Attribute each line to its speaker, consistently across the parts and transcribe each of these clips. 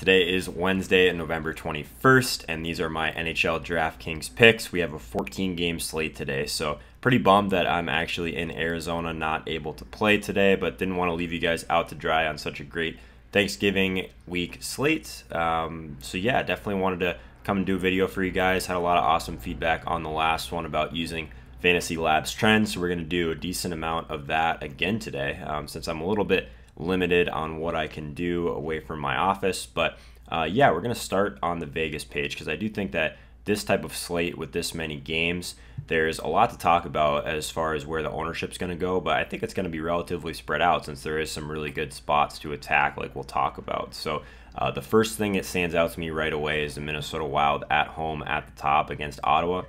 Speaker 1: Today is Wednesday, November 21st, and these are my NHL DraftKings picks. We have a 14-game slate today, so pretty bummed that I'm actually in Arizona, not able to play today, but didn't want to leave you guys out to dry on such a great Thanksgiving week slate. So yeah, definitely wanted to come and do a video for you guys. Had a lot of awesome feedback on the last one about using Fantasy Labs trends, so we're going to do a decent amount of that again today, since I'm a little bit limited on what I can do away from my office. But yeah, we're going to start on the Vegas page because I do think that this type of slate with this many games, there's a lot to talk about as far as where the ownership's going to go, but I think it's going to be relatively spread out since there is some really good spots to attack like we'll talk about. So the first thing that stands out to me right away is the Minnesota Wild at home at the top against Ottawa.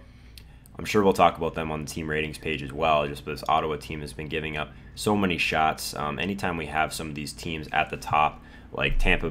Speaker 1: I'm sure we'll talk about them on the team ratings page as well, just because Ottawa team has been giving up so many shots. Anytime we have some of these teams at the top, like Tampa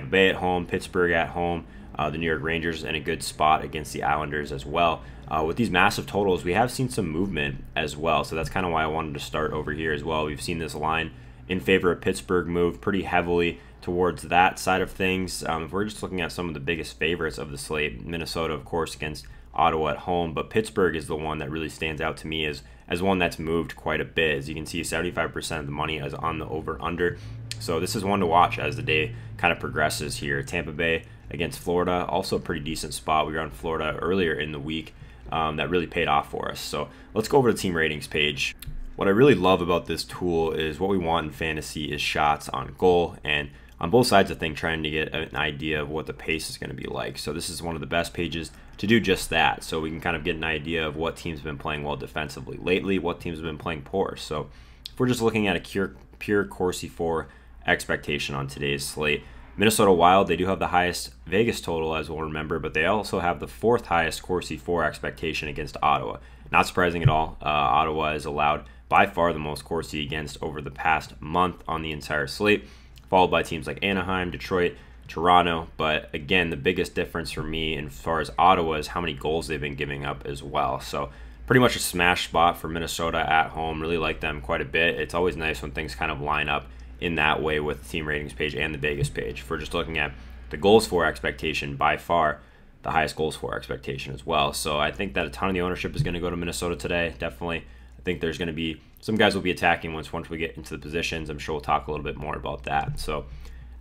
Speaker 1: Bay at home, Pittsburgh at home, the New York Rangers in a good spot against the Islanders as well. With these massive totals, we have seen some movement as well, so that's kind of why I wanted to start over here as well. We've seen this line in favor of Pittsburgh move pretty heavily towards that side of things. If we're just looking at some of the biggest favorites of the slate, Minnesota, of course, against Ottawa at home, but Pittsburgh is the one that really stands out to me as one that's moved quite a bit. As you can see, 75% of the money is on the over-under. So this is one to watch as the day kind of progresses here. Tampa Bay against Florida, also a pretty decent spot. We were on Florida earlier in the week. That really paid off for us. So let's go over to the team ratings page. What I really love about this tool is what we want in fantasy is shots on goal, and on both sides of things, trying to get an idea of what the pace is going to be like. So this is one of the best pages to do just that. So we can kind of get an idea of what teams have been playing well defensively lately, what teams have been playing poor. So if we're just looking at a pure Corsi 4 expectation on today's slate, Minnesota Wild, they do have the highest Vegas total, as we'll remember, but they also have the fourth highest Corsi 4 expectation against Ottawa. Not surprising at all. Ottawa has allowed by far the most Corsi against over the past month on the entire slate, followed by teams like Anaheim, Detroit, Toronto. But again, the biggest difference for me as far as Ottawa is how many goals they've been giving up as well. So pretty much a smash spot for Minnesota at home. Really like them quite a bit. It's always nice when things kind of line up in that way with the team ratings page and the Vegas page. If we're just looking at the goals for expectation, by far the highest goals for expectation as well. So I think that a ton of the ownership is going to go to Minnesota today. Definitely. I think there's going to be some guys will be attacking once we get into the positions. I'm sure we'll talk a little bit more about that. So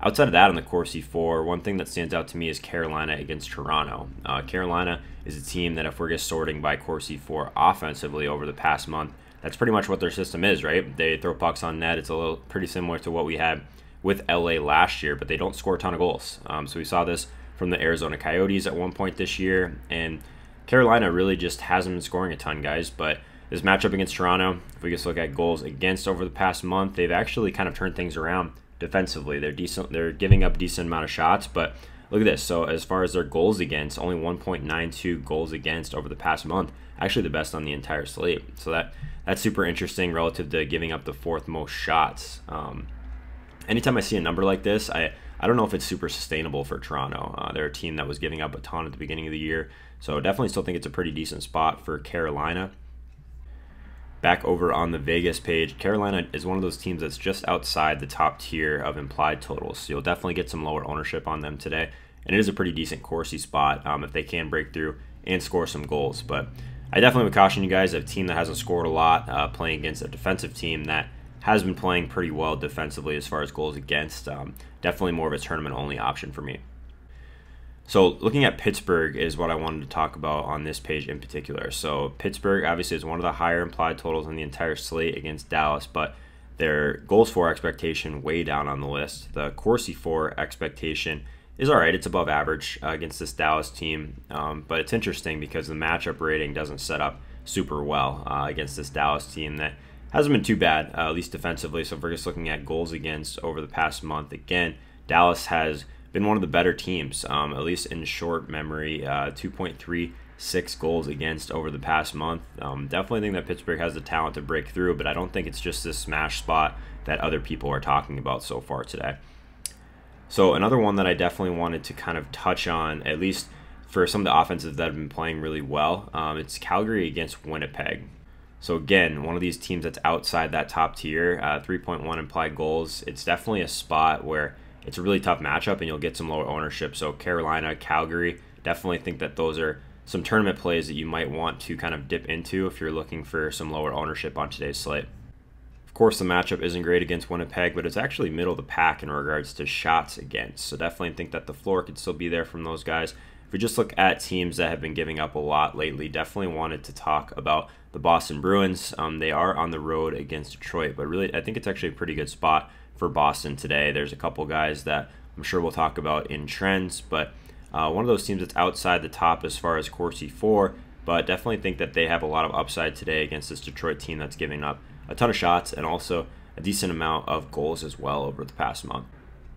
Speaker 1: outside of that, on the Corsi 4, one thing that stands out to me is Carolina against Toronto. Carolina is a team that if we're just sorting by Corsi 4 offensively over the past month, that's pretty much what their system is, right? They throw pucks on net. It's a little pretty similar to what we had with LA last year, but they don't score a ton of goals. So we saw this from the Arizona Coyotes at one point this year, and Carolina really just hasn't been scoring a ton, guys. But this matchup against Toronto, if we just look at goals against over the past month, they've actually kind of turned things around defensively. They're decent. They're giving up a decent amount of shots, but look at this. So as far as their goals against, only 1.92 goals against over the past month. Actually the best on the entire slate. So that's super interesting relative to giving up the fourth most shots. Anytime I see a number like this, I don't know if it's super sustainable for Toronto. They're a team that was giving up a ton at the beginning of the year. So definitely still think it's a pretty decent spot for Carolina. Back over on the Vegas page, Carolina is one of those teams that's just outside the top tier of implied totals. So you'll definitely get some lower ownership on them today. And it is a pretty decent Corsi spot if they can break through and score some goals. But I definitely would caution you guys, a team that hasn't scored a lot, playing against a defensive team that has been playing pretty well defensively as far as goals against. Definitely more of a tournament-only option for me. So looking at Pittsburgh is what I wanted to talk about on this page in particular. So Pittsburgh obviously is one of the higher implied totals on the entire slate against Dallas, but their goals for expectation way down on the list. The Corsi 4 expectation is all right. It's above average against this Dallas team, but it's interesting because the matchup rating doesn't set up super well against this Dallas team that hasn't been too bad, at least defensively. So if we're just looking at goals against over the past month, again, Dallas has been one of the better teams, at least in short memory, 2.36 goals against over the past month. Definitely think that Pittsburgh has the talent to break through, but I don't think it's just this smash spot that other people are talking about so far today. So another one that I definitely wanted to kind of touch on, at least for some of the offenses that have been playing really well, it's Calgary against Winnipeg. So again, one of these teams that's outside that top tier, 3.1 implied goals. It's definitely a spot where it's a really tough matchup and you'll get some lower ownership. So Carolina, Calgary, definitely think that those are some tournament plays that you might want to kind of dip into if you're looking for some lower ownership on today's slate. Of course, the matchup isn't great against Winnipeg, but it's actually middle of the pack in regards to shots against. So definitely think that the floor could still be there from those guys. If we just look at teams that have been giving up a lot lately, definitely wanted to talk about the Boston Bruins. They are on the road against Detroit, but really I think it's actually a pretty good spot for Boston today. There's a couple guys that I'm sure we'll talk about in trends, but one of those teams that's outside the top as far as Corsi 4, but definitely think that they have a lot of upside today against this Detroit team that's giving up a ton of shots and also a decent amount of goals as well over the past month.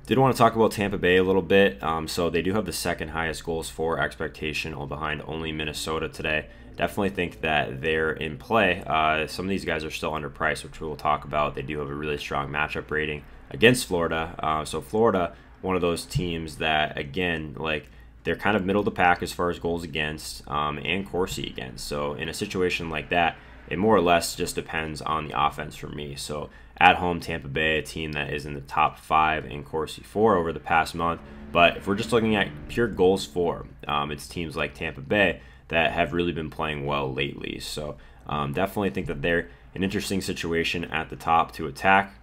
Speaker 1: Did want to talk about Tampa Bay a little bit. So they do have the second highest goals for expectation, behind only Minnesota today. Definitely think that they're in play. Some of these guys are still underpriced, which we will talk about. They do have a really strong matchup rating against Florida. So Florida, one of those teams that, again, like, they're kind of middle of the pack as far as goals against and Corsi against. So in a situation like that, it more or less just depends on the offense for me. So at home, Tampa Bay, a team that is in the top 5 in Corsi 4 over the past month. But if we're just looking at pure goals for, it's teams like Tampa Bay that have really been playing well lately. So definitely think that they're an interesting situation at the top to attack.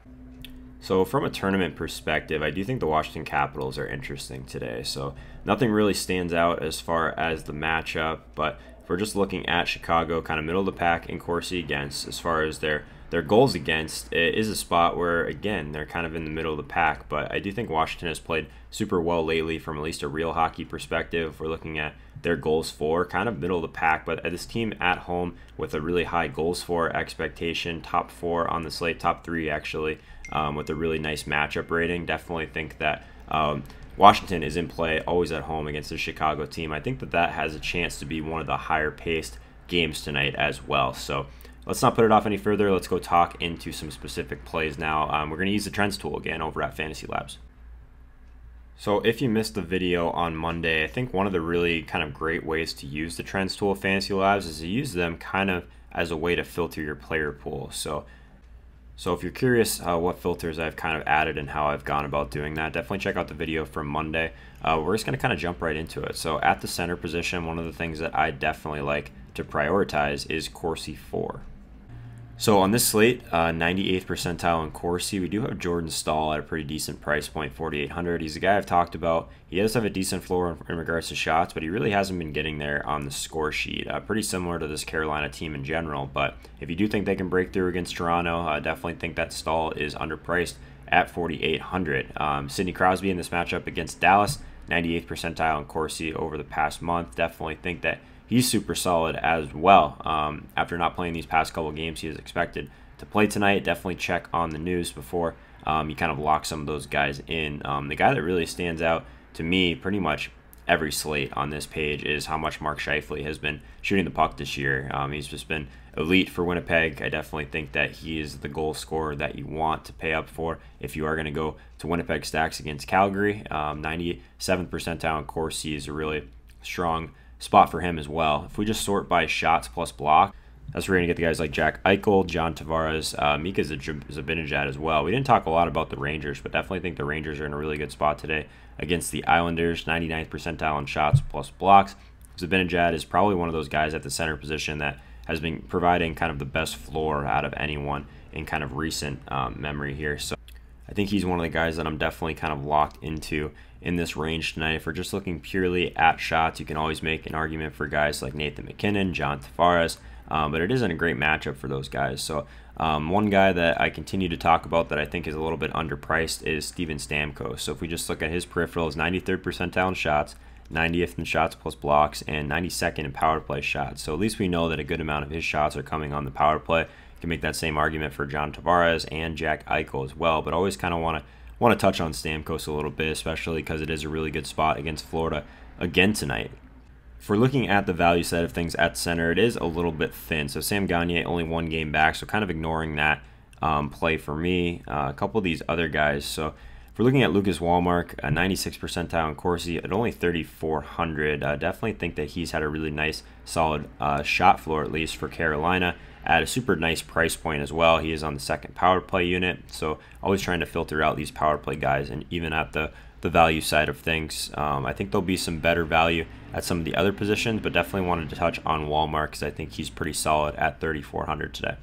Speaker 1: So from a tournament perspective, I do think the Washington Capitals are interesting today. So nothing really stands out as far as the matchup, but if we're just looking at Chicago, kind of middle of the pack in Corsi against, as far as their goals against, it is a spot where, again, they're kind of in the middle of the pack. But I do think Washington has played super well lately from at least a real hockey perspective. We're looking at their goals for, kind of middle of the pack, but this team at home with a really high goals for expectation, top 4 on the slate, top 3 actually, with a really nice matchup rating. Definitely think that Washington is in play always at home against the Chicago team. I think that that has a chance to be one of the higher paced games tonight as well. So let's not put it off any further. Let's go talk into some specific plays now. We're going to use the trends tool again over at Fantasy Labs. So if you missed the video on Monday, I think one of the really kind of great ways to use the trends tool of Fantasy Labs is to use them kind of as a way to filter your player pool. So if you're curious what filters I've kind of added and how I've gone about doing that, definitely check out the video from Monday. We're just going to kind of jump right into it. So at the center position, one of the things that I definitely like to prioritize is Corsi 4. So on this slate, 98th percentile in Corsi, we do have Jordan Staal at a pretty decent price point, 4,800. He's a guy I've talked about. He does have a decent floor in regards to shots, but he really hasn't been getting there on the score sheet. Pretty similar to this Carolina team in general, but if you do think they can break through against Toronto, I definitely think that Staal is underpriced at 4,800. Sidney Crosby in this matchup against Dallas, 98th percentile in Corsi over the past month. Definitely think that he's super solid as well. After not playing these past couple games, he is expected to play tonight. Definitely check on the news before you kind of lock some of those guys in. The guy that really stands out to me pretty much every slate on this page is how much Mark Scheifele has been shooting the puck this year. He's just been elite for Winnipeg. I definitely think that he is the goal scorer that you want to pay up for if you are going to go to Winnipeg stacks against Calgary. 97th percentile in Corsi is a really strong spot for him as well. If we just sort by shots plus block, that's where we're going to get the guys like Jack Eichel, John Tavares, Mika Zibanejad as well. We didn't talk a lot about the Rangers, but definitely think the Rangers are in a really good spot today against the Islanders. 99th percentile in shots plus blocks. Zibanejad is probably one of those guys at the center position that has been providing kind of the best floor out of anyone in kind of recent memory here. So I think he's one of the guys that I'm definitely kind of locked into in this range tonight. If we're just looking purely at shots, you can always make an argument for guys like Nathan McKinnon, John Tavares, but it isn't a great matchup for those guys. So one guy that I continue to talk about that I think is a little bit underpriced is Steven Stamkos. So if we just look at his peripherals, 93rd percentile in shots, 90th in shots plus blocks, and 92nd in power play shots. So at least we know that a good amount of his shots are coming on the power play. You can make that same argument for John Tavares and Jack Eichel as well, but always kind of want to touch on Stamkos a little bit, especially because it is a really good spot against Florida again tonight. If we're looking at the value side of things at center, it is a little bit thin. So Sam Gagner only 1 game back, so kind of ignoring that play for me. A couple of these other guys. So if we're looking at Lucas Wallmark, a 96 percentile in Corsi at only 3,400, definitely think that he's had a really nice, solid shot floor, at least for Carolina, at a super nice price point as well. He is on the second power play unit, so always trying to filter out these power play guys, and even at the value side of things. I think there'll be some better value at some of the other positions, but definitely wanted to touch on Wallmark because I think he's pretty solid at 3,400 today.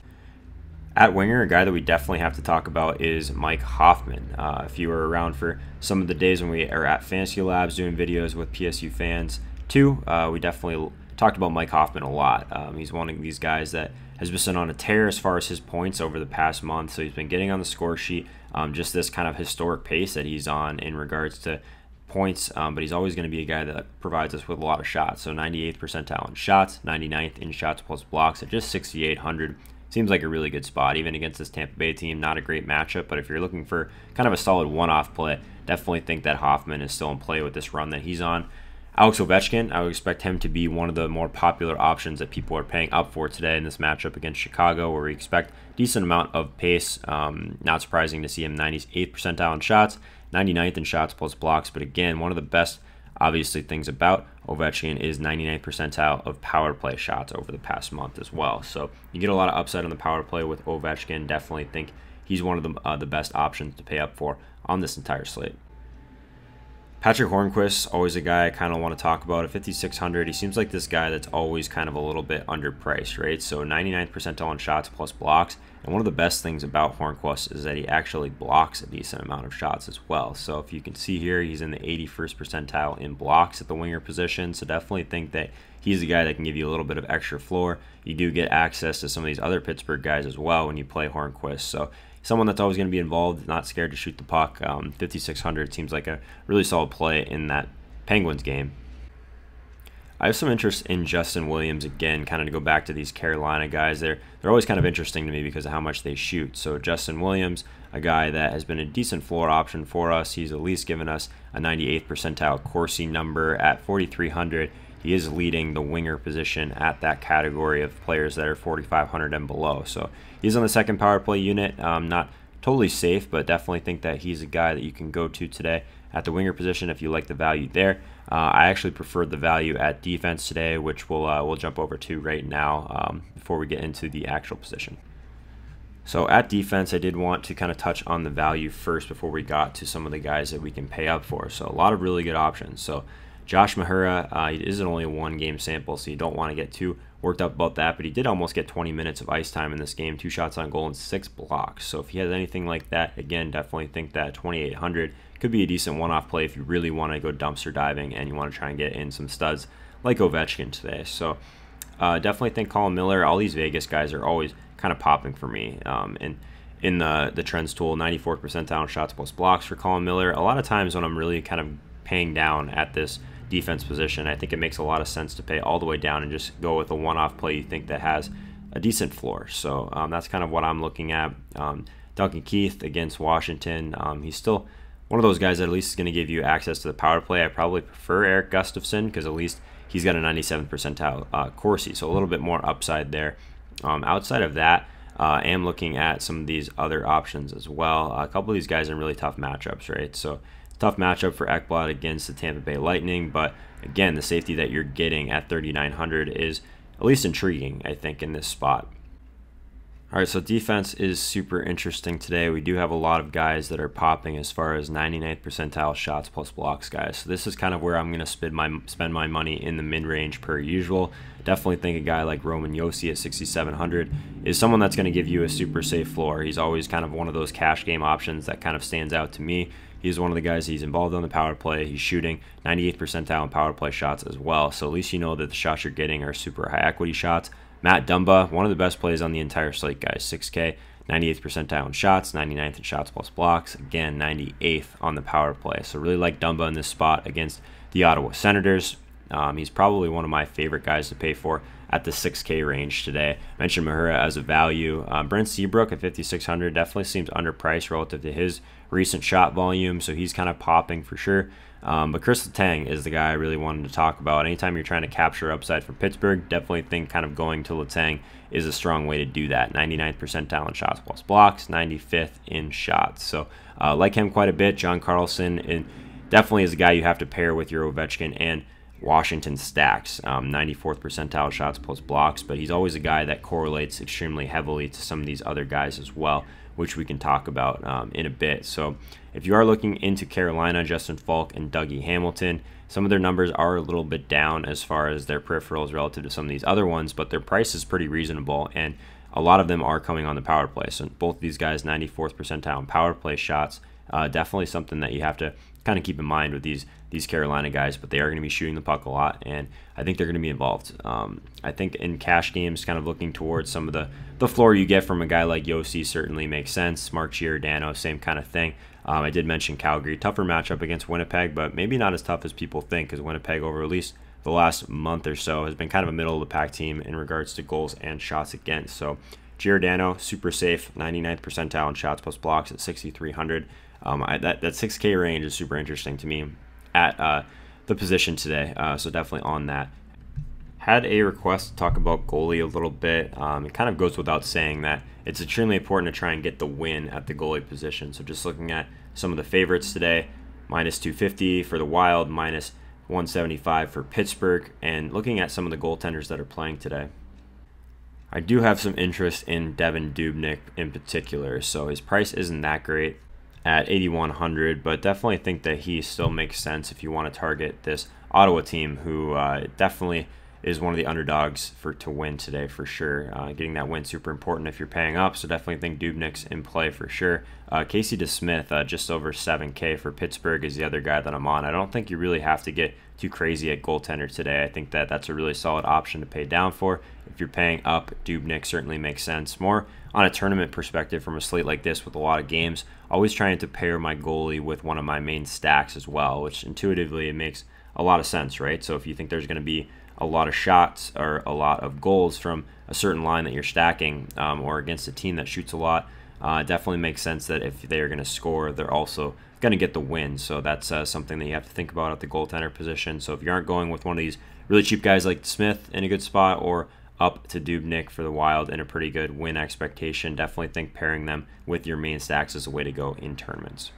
Speaker 1: At winger, a guy that we definitely have to talk about is Mike Hoffman. If you were around for some of the days when we are at Fantasy Labs doing videos with PSU fans too, we definitely talked about Mike Hoffman a lot. He's one of these guys that has been on a tear as far as his points over the past month, so he's been getting on the score sheet, just this kind of historic pace that he's on in regards to points, but he's always going to be a guy that provides us with a lot of shots. So 98th percentile in shots, 99th in shots plus blocks at just 6,800. Seems like a really good spot, even against this Tampa Bay team. Not a great matchup, but if you're looking for kind of a solid one-off play, definitely think that Hoffman is still in play with this run that he's on. Alex Ovechkin, I would expect him to be one of the more popular options that people are paying up for today in this matchup against Chicago, where we expect a decent amount of pace. Not surprising to see him 98th percentile in shots, 99th in shots plus blocks, but again, one of the best obviously things about Ovechkin is 99th percentile of power play shots over the past month as well. So you get a lot of upside on the power play with Ovechkin. Definitely think he's one of the best options to pay up for on this entire slate. Patrick Hornquist, always a guy I kind of want to talk about. At 5,600, he seems like this guy that's always kind of a little bit underpriced, right? So 99th percentile on shots plus blocks. And one of the best things about Hornquist is that he actually blocks a decent amount of shots as well. So if you can see here, he's in the 81st percentile in blocks at the winger position. So definitely think that he's a guy that can give you a little bit of extra floor. You do get access to some of these other Pittsburgh guys as well when you play Hornquist. So someone that's always going to be involved, not scared to shoot the puck. 5,600 seems like a really solid play in that Penguins game. I have some interest in Justin Williams again, kind of to go back to these Carolina guys. They're always kind of interesting to me because of how much they shoot. So Justin Williams, a guy that has been a decent floor option for us. He's at least given us a 98th percentile Corsi number at 4,300. He is leading the winger position at that category of players that are 4,500 and below. So he's on the second power play unit. Not totally safe, but definitely think that he's a guy that you can go to today at the winger position if you like the value there. I actually preferred the value at defense today, which we'll jump over to right now before we get into the actual position. So at defense, I did want to kind of touch on the value first before we got to some of the guys that we can pay up for. So a lot of really good options. So Josh Mahura, it is only a one-game sample, so you don't want to get too worked up about that, but he did almost get 20 minutes of ice time in this game, 2 shots on goal and 6 blocks. So if he has anything like that, again, definitely think that 2,800 could be a decent one-off play if you really want to go dumpster diving and you want to try and get in some studs like Ovechkin today. So definitely think Colin Miller. All these Vegas guys are always kind of popping for me. And in the trends tool, 94th percentile in shots plus blocks for Colin Miller. A lot of times when I'm really kind of paying down at this defense position, I think it makes a lot of sense to pay all the way down and just go with a one-off play you think that has a decent floor. So that's kind of what I'm looking at. Duncan Keith against Washington. He's still one of those guys that at least is going to give you access to the power play. I probably prefer Eric Gustafsson because at least he's got a 97th percentile Corsi, so a little bit more upside there. Outside of that, I am looking at some of these other options as well. A couple of these guys are in really tough matchups, right? So tough matchup for Ekblad against the Tampa Bay Lightning, but again, the safety that you're getting at 3,900 is at least intriguing, I think, in this spot. All right, so defense is super interesting today. We do have a lot of guys that are popping as far as 99th percentile shots plus blocks guys. So this is kind of where I'm going to spend my money in the mid-range per usual. Definitely think a guy like Roman Josi at 6,700 is someone that's going to give you a super safe floor. He's always kind of one of those cash game options that kind of stands out to me. He's one of the guys, he's involved on the power play. He's shooting 98th percentile in power play shots as well. So at least you know that the shots you're getting are super high equity shots. Matt Dumba, one of the best plays on the entire slate, guys. 6K, 98th percentile in shots, 99th in shots plus blocks. Again, 98th on the power play. So really like Dumba in this spot against the Ottawa Senators. He's probably one of my favorite guys to pay for at the 6K range today. I mentioned Mahura as a value. Brent Seabrook at 5,600 definitely seems underpriced relative to his recent shot volume, so he's kind of popping for sure. But Chris Letang is the guy I really wanted to talk about. Anytime you're trying to capture upside from Pittsburgh, definitely think kind of going to Letang is a strong way to do that. 99th percentile in shots plus blocks, 95th in shots. So like him quite a bit. John Carlson definitely is a guy you have to pair with your Ovechkin and Washington stacks. 94th percentile shots plus blocks, but he's always a guy that correlates extremely heavily to some of these other guys as well, which we can talk about in a bit. So if you are looking into Carolina, Justin Falk and Dougie Hamilton, some of their numbers are a little bit down as far as their peripherals relative to some of these other ones, but their price is pretty reasonable, and a lot of them are coming on the power play. So both of these guys, 94th percentile in power play shots, definitely something that you have to kind of keep in mind with these Carolina guys, but they are going to be shooting the puck a lot, and I think they're going to be involved. I think in cash games, kind of looking towards some of the floor you get from a guy like Yossi certainly makes sense. Mark Giordano, same kind of thing. I did mention Calgary, tougher matchup against Winnipeg, but maybe not as tough as people think, because Winnipeg over at least the last month or so has been kind of a middle of the pack team in regards to goals and shots against. So Giordano, super safe, 99th percentile in shots plus blocks at 6,300. That 6K range is super interesting to me at the position today, so definitely on that. Had a request to talk about goalie a little bit. It kind of goes without saying that it's extremely important to try and get the win at the goalie position. So just looking at some of the favorites today, minus 250 for the Wild, minus 175 for Pittsburgh, and looking at some of the goaltenders that are playing today, I do have some interest in Devan Dubnyk in particular. So his price isn't that great at 8,100, but definitely think that he still makes sense if you want to target this Ottawa team, who definitely is one of the underdogs to win today for sure. Getting that win super important if you're paying up, so definitely think Dubnyk's in play for sure. Casey DeSmith, just over 7K for Pittsburgh, is the other guy that I'm on. I don't think you really have to get too crazy at goaltender today. I think that that's a really solid option to pay down for. If you're paying up, Dubnyk certainly makes sense. More on a tournament perspective from a slate like this with a lot of games, always trying to pair my goalie with one of my main stacks as well, which intuitively it makes a lot of sense, right? So if you think there's going to be a lot of shots or a lot of goals from a certain line that you're stacking, or against a team that shoots a lot, definitely makes sense that if they're going to score, they're also going to get the win. So that's something that you have to think about at the goaltender position. So if you aren't going with one of these really cheap guys like Smith in a good spot, or up to Dubnyk for the Wild in a pretty good win expectation, definitely think pairing them with your main stacks is a way to go in tournaments.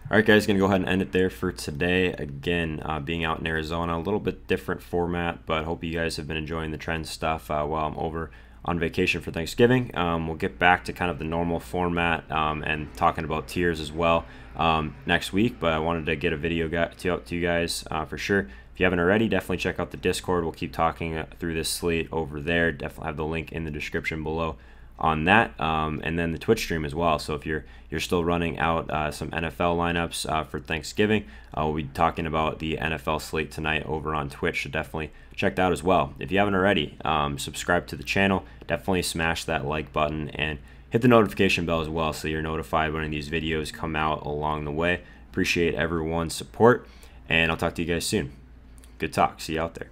Speaker 1: All right, guys, going to go ahead and end it there for today. Again, being out in Arizona, a little bit different format, but hope you guys have been enjoying the trend stuff while I'm over on vacation for Thanksgiving. We'll get back to kind of the normal format and talking about tiers as well next week, but I wanted to get a video to you guys for sure. If you haven't already, definitely check out the Discord. We'll keep talking through this slate over there. Definitely have the link in the description below on that, and then the Twitch stream as well. So if you're still running out some NFL lineups for Thanksgiving, we'll be talking about the NFL slate tonight over on Twitch, so definitely check that out as well. If you haven't already, subscribe to the channel, definitely smash that like button and hit the notification bell as well so you're notified when these videos come out along the way. Appreciate everyone's support, and I'll talk to you guys soon. Good talk. See you out there.